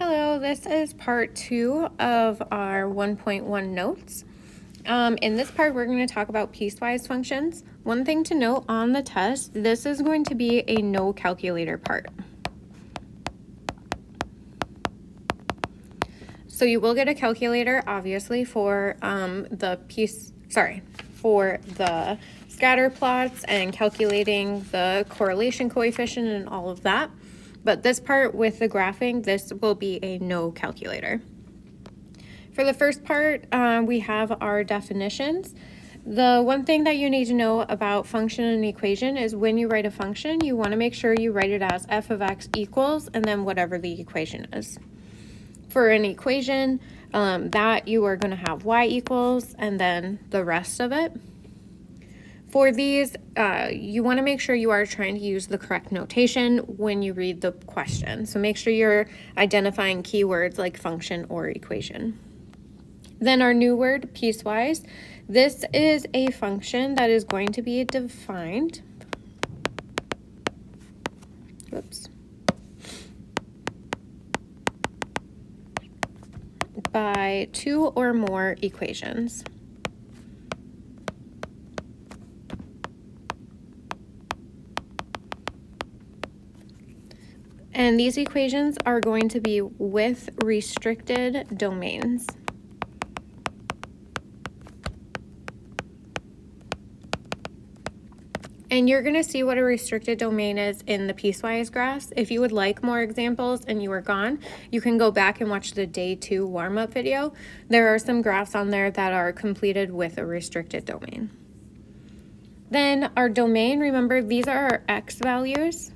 Hello, this is part 2 of our 1.1 notes. In this part, we're going to talk about piecewise functions. One thing to note on the test, this is going to be a no calculator part. So you will get a calculator, obviously, for for the scatter plots and calculating the correlation coefficient and all of that. But this part with the graphing, this will be a no calculator. For the first part, we have our definitions. The one thing that you need to know about function and equation is when you write a function, you want to make sure you write it as f of x equals and then whatever the equation is. For an equation, that you are going to have y equals and then the rest of it. For these, you want to make sure you are trying to use the correct notation when you read the question. So make sure you're identifying keywords like function or equation. Then our new word, piecewise. This is a function that is going to be defined. Whoops. By two or more equations. And these equations are going to be with restricted domains. And you're going to see what a restricted domain is in the piecewise graphs. If you would like more examples and you were gone, you can go back and watch the day 2 warm-up video. There are some graphs on there that are completed with a restricted domain. Then our domain, remember these are our x values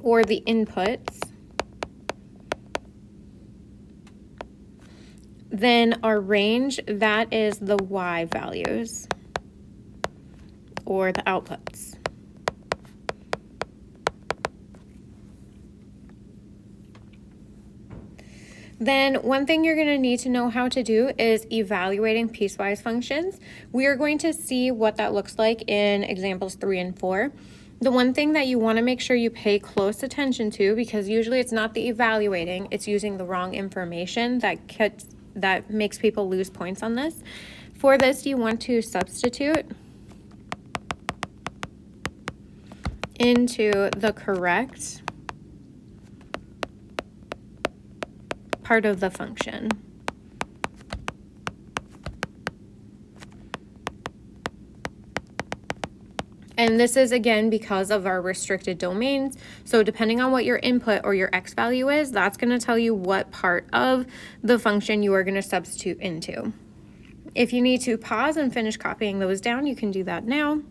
or the inputs. Then our range, that is the y values or the outputs. Then one thing you're going to need to know how to do is evaluating piecewise functions. We are going to see what that looks like in examples 3 and 4. The one thing that you want to make sure you pay close attention to, because usually it's not the evaluating, it's using the wrong information that makes people lose points on this. For this, you want to substitute into the correct part of the function. And this is, again, because of our restricted domains. So depending on what your input or your x value is, that's going to tell you what part of the function you are going to substitute into. If you need to pause and finish copying those down, you can do that now.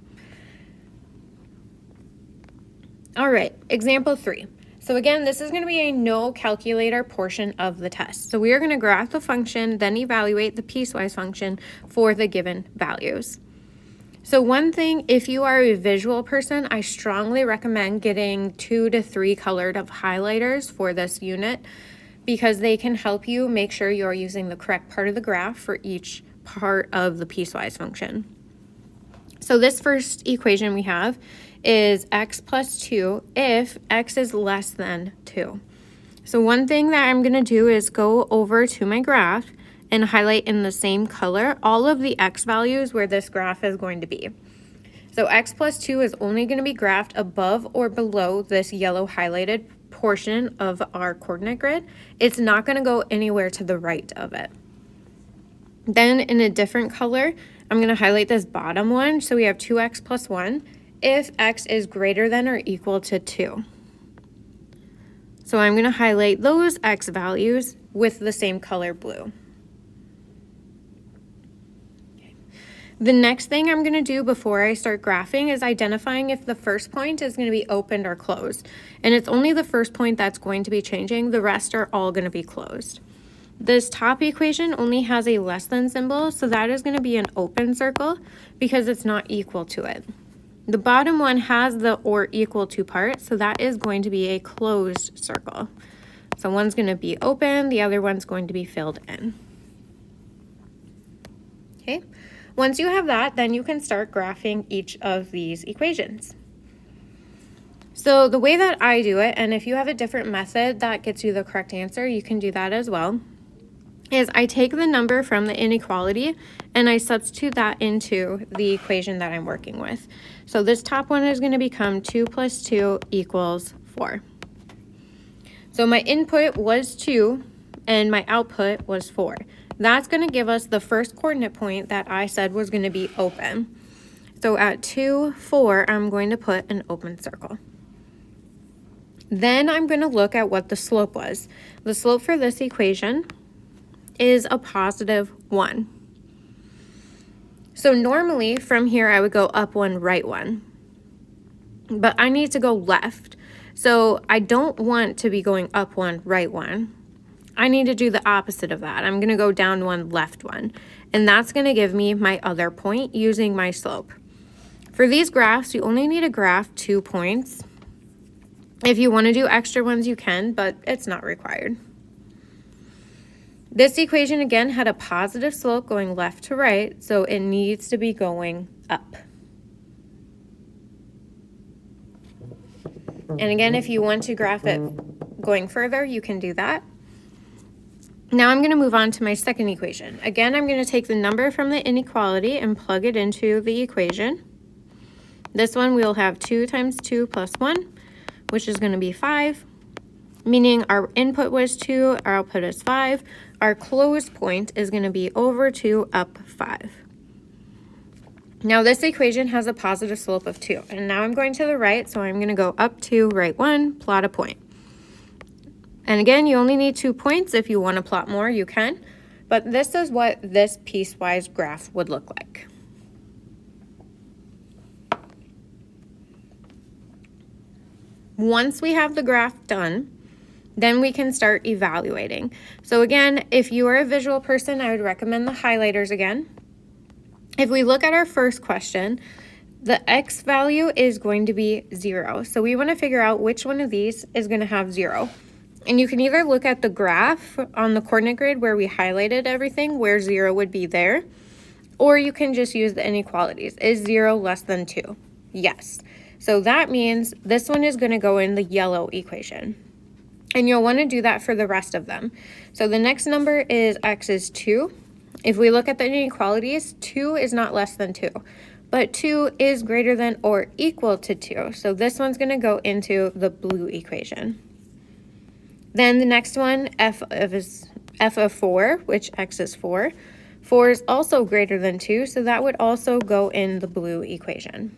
All right, example 3. So again, this is going to be a no calculator portion of the test. So we are going to graph the function, then evaluate the piecewise function for the given values. So one thing, if you are a visual person, I strongly recommend getting 2 to 3 colored of highlighters for this unit because they can help you make sure you're using the correct part of the graph for each part of the piecewise function. So this first equation we have is x plus 2 if x is less than 2. So one thing that I'm going to do is go over to my graph and highlight in the same color all of the x values where this graph is going to be. So x plus 2 is only going to be graphed above or below this yellow highlighted portion of our coordinate grid. It's not going to go anywhere to the right of it. Then in a different color, I'm going to highlight this bottom one. So we have 2x plus 1 if x is greater than or equal to 2. So I'm going to highlight those x values with the same color blue. Okay. The next thing I'm going to do before I start graphing is identifying if the first point is going to be opened or closed. And it's only the first point that's going to be changing. The rest are all going to be closed. This top equation only has a less than symbol, so that is going to be an open circle because it's not equal to it. The bottom one has the or equal to part, so that is going to be a closed circle. So one's going to be open, the other one's going to be filled in. Okay, once you have that, then you can start graphing each of these equations. So the way that I do it, and if you have a different method that gets you the correct answer, you can do that as well, is I take the number from the inequality and I substitute that into the equation that I'm working with. So this top one is going to become 2 plus 2 equals 4. So my input was 2 and my output was 4. That's going to give us the first coordinate point that I said was going to be open. So at 2, 4, I'm going to put an open circle. Then I'm going to look at what the slope was. The slope for this equation is a positive 1. So normally from here I would go up 1, right 1. But I need to go left. So I don't want to be going up 1, right 1. I need to do the opposite of that. I'm going to go down 1, left 1. And that's going to give me my other point using my slope. For these graphs, you only need to graph 2 points. If you want to do extra ones, you can, but it's not required. This equation again had a positive slope going left to right, so it needs to be going up. And again, if you want to graph it going further, you can do that. Now I'm going to move on to my second equation. Again, I'm going to take the number from the inequality and plug it into the equation. This one we'll have 2 times 2 plus 1, which is going to be 5, meaning our input was 2, our output is 5. Our closed point is going to be over 2 up 5. Now this equation has a positive slope of 2. And now I'm going to the right, so I'm going to go up 2, right 1, plot a point. And again, you only need 2 points. If you want to plot more, you can. But this is what this piecewise graph would look like. Once we have the graph done, then we can start evaluating. So again, if you are a visual person, I would recommend the highlighters again. If we look at our first question, the x value is going to be 0. So we want to figure out which one of these is going to have 0. And you can either look at the graph on the coordinate grid where we highlighted everything, where 0 would be there, or you can just use the inequalities. Is 0 less than 2? Yes. So that means this one is going to go in the yellow equation. And you'll want to do that for the rest of them. So the next number is x is 2. If we look at the inequalities, 2 is not less than 2. But 2 is greater than or equal to 2. So this one's going to go into the blue equation. Then the next one, f of 4, which x is 4. 4 is also greater than 2, so that would also go in the blue equation.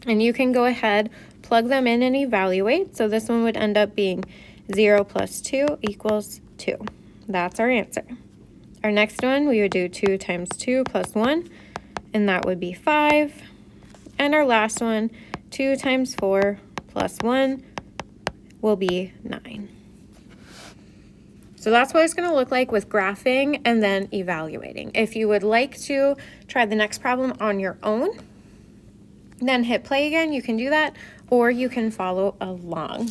And you can go ahead, plug them in and evaluate. So this one would end up being 0 plus 2 equals 2. That's our answer. Our next one, we would do 2 times 2 plus 1, and that would be 5. And our last one, 2 times 4 plus 1 will be 9. So that's what it's going to look like with graphing and then evaluating. If you would like to try the next problem on your own, then hit play again. You can do that, or you can follow along.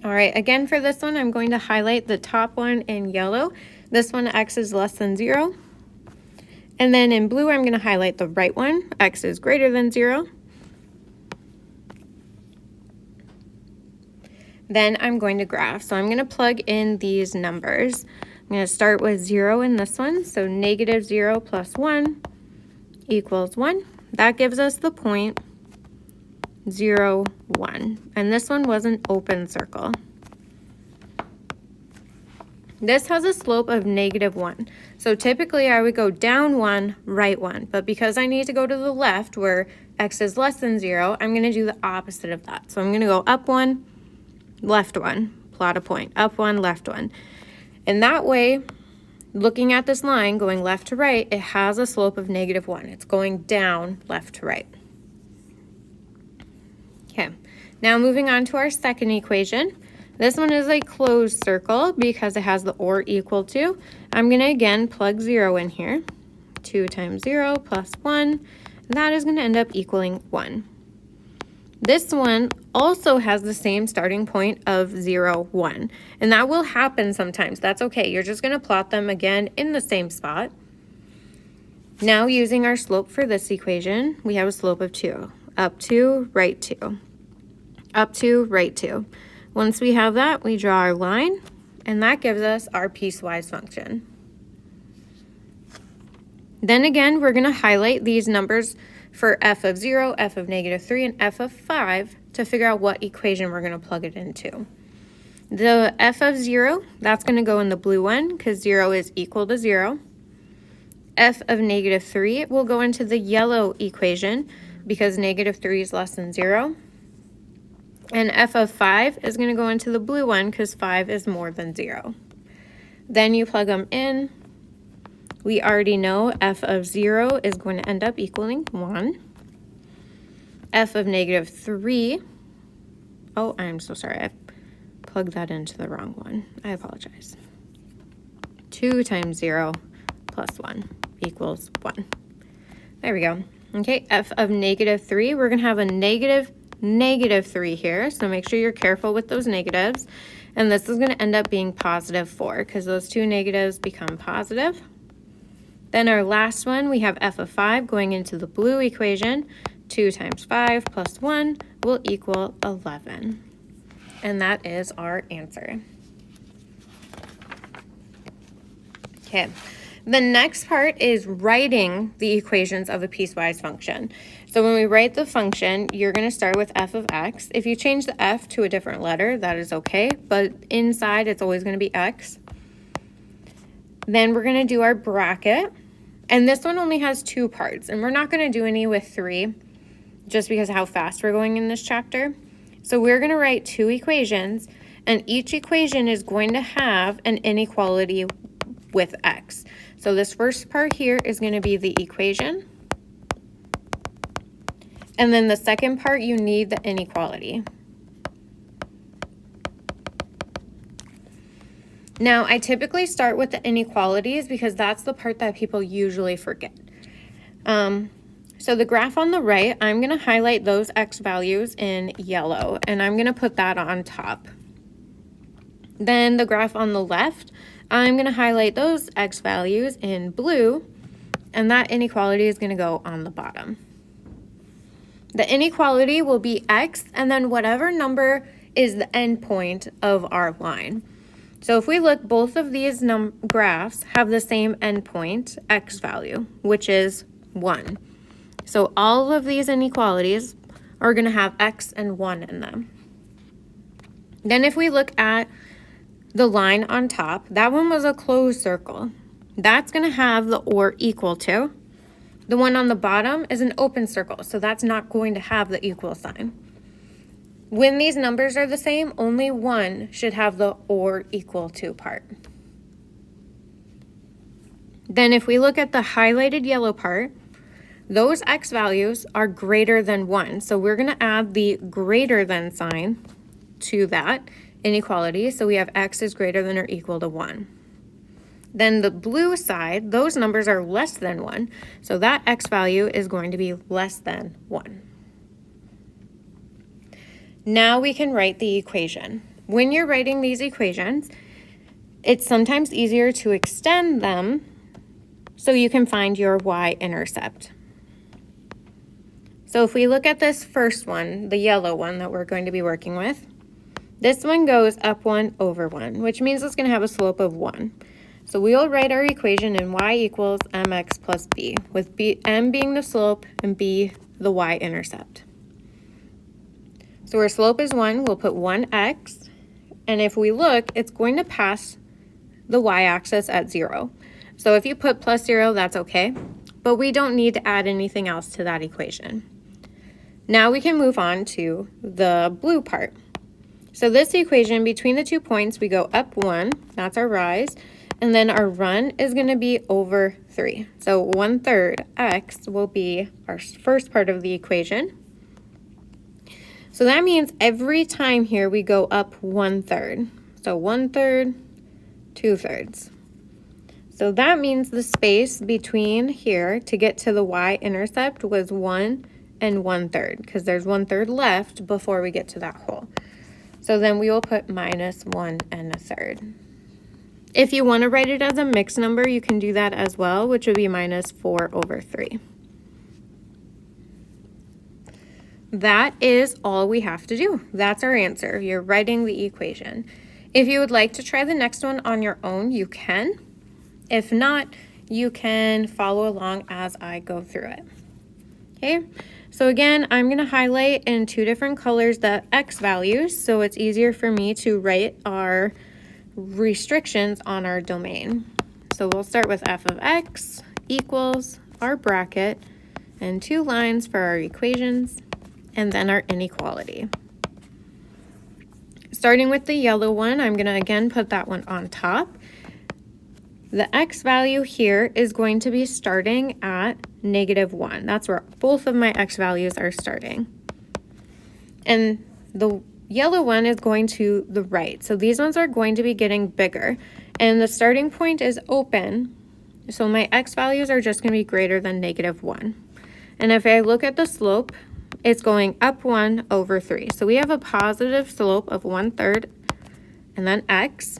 All right, again for this one, I'm going to highlight the top one in yellow. This one, x is less than 0. And then in blue, I'm going to highlight the right one, x is greater than 0. Then I'm going to graph. So I'm going to plug in these numbers. I'm going to start with 0 in this one. So negative 0 plus 1 equals 1. That gives us the point 0, 1. And this one was an open circle. This has a slope of negative 1. So typically I would go down 1, right 1. But because I need to go to the left where x is less than 0, I'm going to do the opposite of that. So I'm going to go up 1, left 1, plot a point, up 1, left 1. And that way, looking at this line going left to right, it has a slope of negative 1. It's going down left to right. Okay, now moving on to our second equation. This one is a closed circle because it has the or equal to. I'm going to again plug 0 in here. 2 times 0 plus 1. That is going to end up equaling 1. This one also has the same starting point of 0, 1. And that will happen sometimes. That's okay. You're just going to plot them again in the same spot. Now using our slope for this equation, we have a slope of 2. up 2, right 2, up 2, right 2. Once we have that, we draw our line, and that gives us our piecewise function. Then again, we're going to highlight these numbers for f of 0, f of -3, and f of 5 to figure out what equation we're going to plug it into. The f of 0, that's going to go in the blue one because 0 is equal to 0. F of -3 will go into the yellow equation because -3 is less than 0. And f of 5 is going to go into the blue one because 5 is more than 0. Then you plug them in. We already know f of 0 is going to end up equaling 1. F of -3, oh, I'm so sorry, I plugged that into the wrong one. I apologize. 2 times 0 plus 1 equals 1. There we go. Okay, f of -3, we're going to have a -3 here, so make sure you're careful with those negatives. And this is going to end up being +4 because those two negatives become positive. Then our last one, we have f of 5 going into the blue equation. 2 times 5 plus 1 will equal 11. And that is our answer. Okay, the next part is writing the equations of a piecewise function. So when we write the function, you're going to start with f of x. If you change the f to a different letter, that is okay, but inside it's always going to be x. Then we're going to do our bracket, and this one only has 2 parts, and we're not going to do any with 3 just because of how fast we're going in this chapter. So we're going to write 2 equations, and each equation is going to have an inequality with x. So this first part here is going to be the equation, and then the second part you need the inequality. Now, I typically start with the inequalities because that's the part that people usually forget. So the graph on the right, I'm going to highlight those x values in yellow, and I'm going to put that on top. Then the graph on the left, I'm going to highlight those x values in blue, and that inequality is going to go on the bottom. The inequality will be x, and then whatever number is the endpoint of our line. So if we look, both of these graphs have the same endpoint, x value, which is 1. So all of these inequalities are going to have x and 1 in them. Then if we look at the line on top, that one was a closed circle. That's going to have the or equal to. The one on the bottom is an open circle, so that's not going to have the equal sign. When these numbers are the same, only one should have the or equal to part. Then if we look at the highlighted yellow part, those x values are greater than 1. So we're going to add the greater than sign to that inequality. So we have x is greater than or equal to 1. Then the blue side, those numbers are less than 1. So that x value is going to be less than 1. Now we can write the equation. When you're writing these equations, it's sometimes easier to extend them so you can find your y-intercept. So if we look at this first one, the yellow one that we're going to be working with, this one goes up 1 over 1, which means it's going to have a slope of 1. So we'll write our equation in y equals mx plus b, with m being the slope and b the y-intercept. So our slope is 1, we'll put 1x, and if we look, it's going to pass the y-axis at 0. So if you put plus 0, that's okay, but we don't need to add anything else to that equation. Now we can move on to the blue part. So this equation, between the 2 points, we go up 1, that's our rise, and then our run is going to be over 3. So 1/3 x will be our first part of the equation. So that means every time here we go up 1/3. So 1/3, 2/3. So that means the space between here to get to the y-intercept was 1 and 1/3, because there's 1/3 left before we get to that hole. So then we will put minus 1 1/3. If you want to write it as a mixed number, you can do that as well, which would be minus 4 over 3. that is all we have to do. That's our answer. You're writing the equation. If you would like to try the next one on your own, you can. If not, you can follow along as I go through it. Okay, so again, I'm going to highlight in two different colors the x values, so it's easier for me to write our restrictions on our domain. So we'll start with f of x equals our bracket and two lines for our equations, and then our inequality. Starting with the yellow one, I'm going to again put that one on top. The x value here is going to be starting at -1. That's where both of my x values are starting. And the yellow one is going to the right. So these ones are going to be getting bigger. And the starting point is open. So my x values are just going to be greater than -1. And if I look at the slope, it's going up 1 over 3. So we have a positive slope of 1/3 and then x.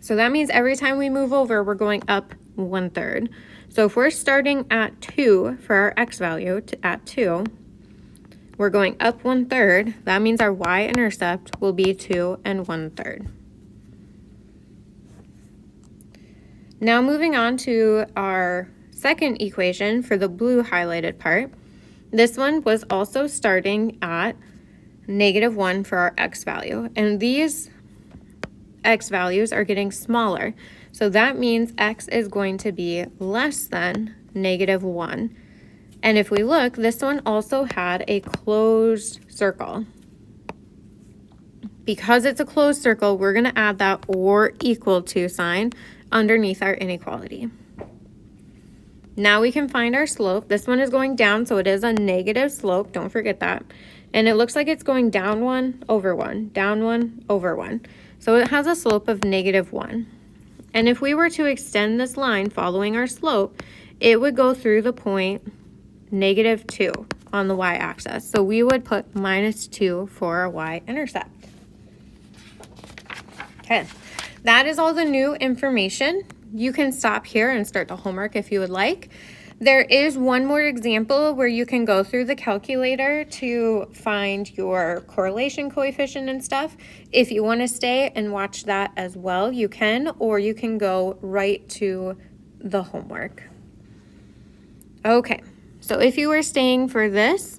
So that means every time we move over, we're going up 1/3. So if we're starting at 2 for our x value at 2, we're going up 1/3. That means our y-intercept will be 2 and 1/3. Now moving on to our second equation for the blue highlighted part. This one was also starting at -1 for our x value. And these x values are getting smaller. So that means x is going to be less than -1. And if we look, this one also had a closed circle. Because it's a closed circle, we're going to add that or equal to sign underneath our inequality. Now we can find our slope. This one is going down, so it is a negative slope. Don't forget that. And it looks like it's going down 1 over 1, down 1 over 1. So it has a slope of -1. And if we were to extend this line following our slope, it would go through the point -2 on the y-axis. So we would put -2 for our y-intercept. Okay, that is all the new information. You can stop here and start the homework if you would like. There is one more example where you can go through the calculator to find your correlation coefficient and stuff. If you want to stay and watch that as well, you can, or you can go right to the homework. Okay, so if you were staying for this,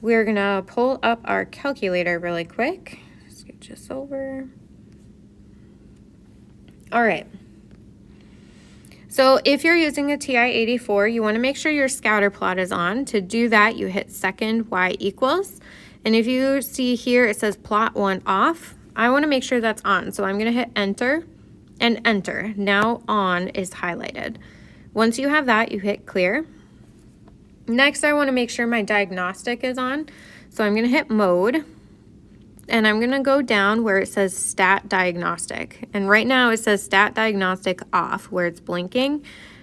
we're going to pull up our calculator really quick. Scooch this over. All right. So if you're using a TI-84, you want to make sure your scatter plot is on. To do that, you hit second y equals. And if you see here, it says plot 1 off. I want to make sure that's on. So I'm going to hit enter and enter. Now on is highlighted. Once you have that, you hit clear. Next, I want to make sure my diagnostic is on. So I'm going to hit mode. And I'm going to go down where it says stat diagnostic. And right now it says stat diagnostic off where it's blinking.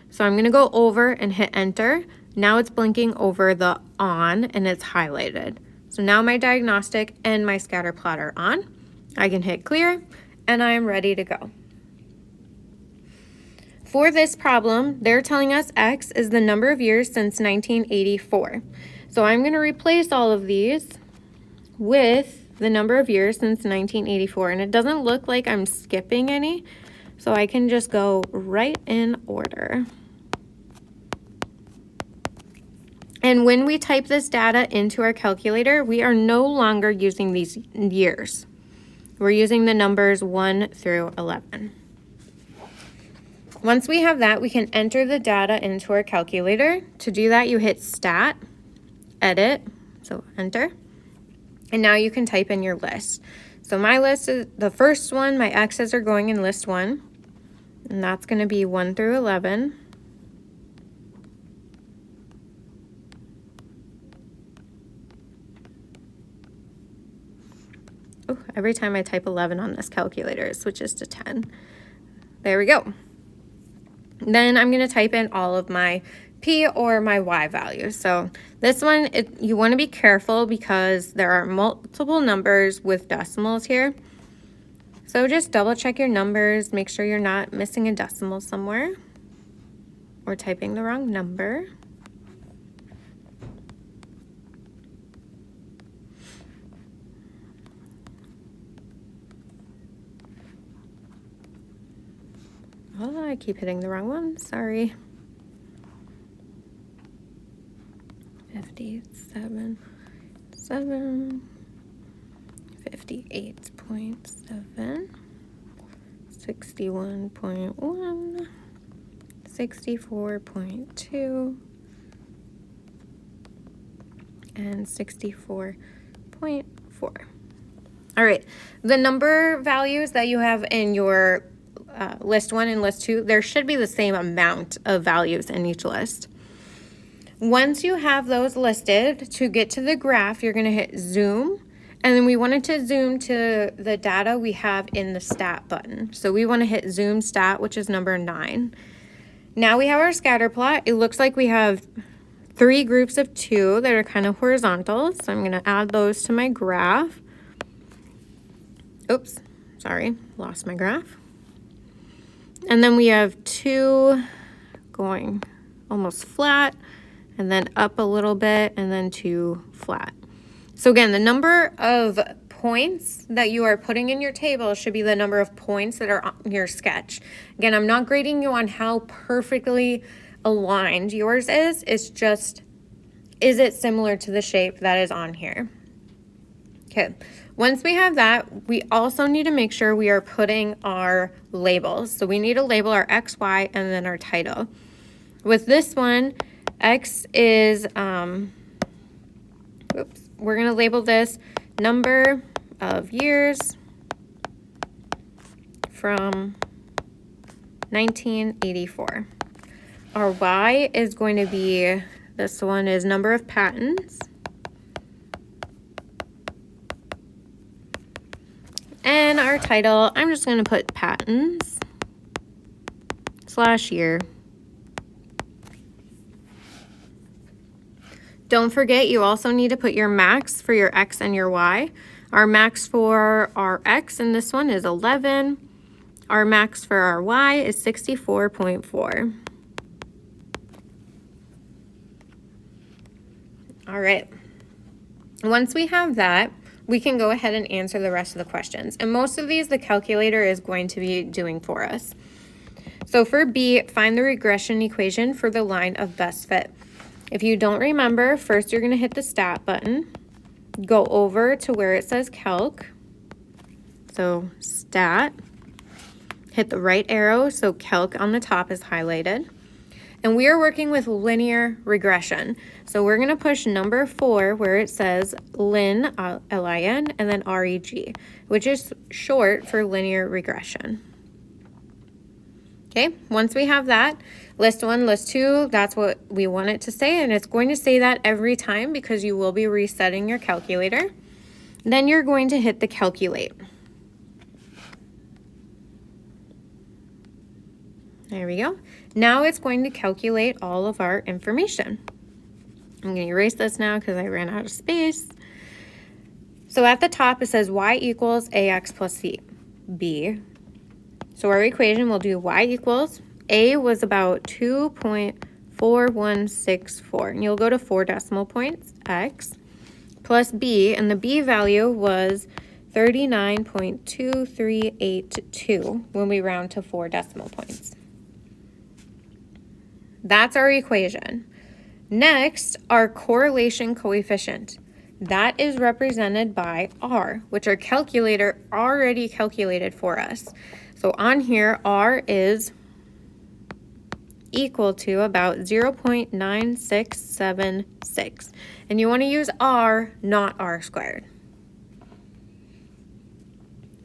So I'm going to go over and hit enter. Now it's blinking over the on and it's highlighted. So now my diagnostic and my scatter plot are on. I can hit clear and I am ready to go. For this problem, they're telling us X is the number of years since 1984. So I'm going to replace all of these with the number of years since 1984, and it doesn't look like I'm skipping any, so I can just go right in order. And when we type this data into our calculator, we are no longer using these years. We're using the numbers 1 through 11. Once we have that, we can enter the data into our calculator. To do that, you hit stat, edit, so enter. And now you can type in your list. So my list is the first one, my X's are going in list 1. And that's going to be 1 through 11. Oh, every time I type 11 on this calculator, it switches to 10. There we go. Then I'm going to type in all of my P or my Y values. So this one, you want to be careful because there are multiple numbers with decimals here. So just double check your numbers, make sure you're not missing a decimal somewhere or typing the wrong number. Oh, I keep hitting the wrong one, sorry. 57.7, 58.7, 61.1, 64.2, and 64.4. All right, the number values that you have in your list 1 and list 2, there should be the same amount of values in each list. Once you have those listed, to get to the graph, you're going to hit zoom, and then we wanted to zoom to the data we have in the stat button. So we want to hit zoom stat, which is number 9. Now we have our scatter plot. It looks like we have 3 groups of 2 that are kind of horizontal. So I'm going to add those to my graph. Oops, sorry, lost my graph. And then we have 2 going almost flat, and then up a little bit, and then 2 flat. So again, the number of points that you are putting in your table should be the number of points that are on your sketch. Again, I'm not grading you on how perfectly aligned yours is. It's just, is it similar to the shape that is on here? Okay, once we have that, we also need to make sure we are putting our labels. So we need to label our X, Y, and then our title. With this one, X is, we're going to label this number of years from 1984. Our Y is going to be, this one is number of patents. And our title, I'm just going to put patents / year. Don't forget, you also need to put your max for your X and your Y. Our max for our X in this one is 11. Our max for our Y is 64.4. All right. Once we have that, we can go ahead and answer the rest of the questions. And most of these, the calculator is going to be doing for us. So for B, find the regression equation for the line of best fit. If you don't remember, first you're going to hit the stat button, go over to where it says calc. So stat, hit the right arrow, so calc on the top is highlighted. And we are working with linear regression. So we're going to push number 4 where it says lin, L-I-N, and then R-E-G, which is short for linear regression. Okay, once we have that, list 1, list 2, that's what we want it to say, and it's going to say that every time because you will be resetting your calculator. Then you're going to hit the calculate. There we go. Now it's going to calculate all of our information. I'm going to erase this now because I ran out of space. So at the top it says y equals ax plus b. So our equation will do y equals, a was about 2.4164, and you'll go to 4 decimal points, x, plus b, and the b value was 39.2382 when we round to 4 decimal points. That's our equation. Next, our correlation coefficient. That is represented by R, which our calculator already calculated for us. So on here, R is equal to about 0.9676. And you want to use R, not R squared.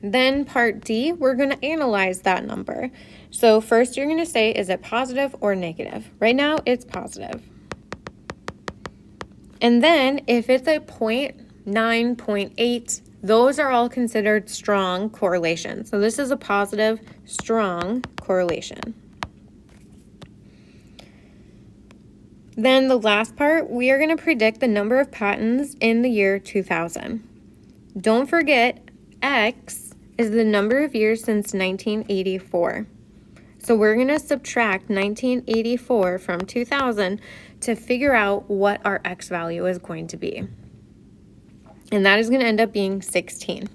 Then part D, we're going to analyze that number. So first you're going to say, is it positive or negative? Right now it's positive. And then if it's a 0.9, 0.8, those are all considered strong correlations. So this is a positive, strong correlation. Then the last part, we are going to predict the number of patents in the year 2000. Don't forget, X is the number of years since 1984. So we're going to subtract 1984 from 2000 to figure out what our X value is going to be. And that is going to end up being 16.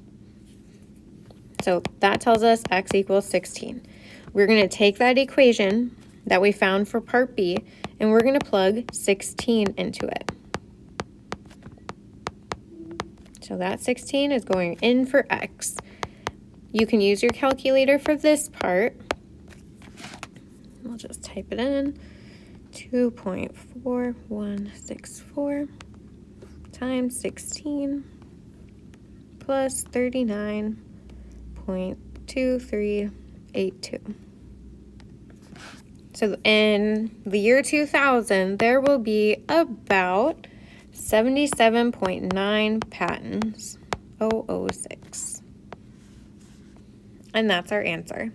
So that tells us X equals 16. we're going to take that equation that we found for part B, and we're going to plug 16 into it. So that 16 is going in for x. You can use your calculator for this part. I'll just type it in. 2.4164 times 16 plus 39.2382. So in the year 2000, there will be about 77.9 patents, 006. And that's our answer.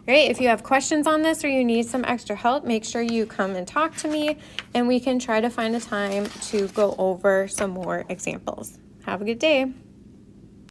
All right, if you have questions on this or you need some extra help, make sure you come and talk to me, and we can try to find a time to go over some more examples. Have a good day.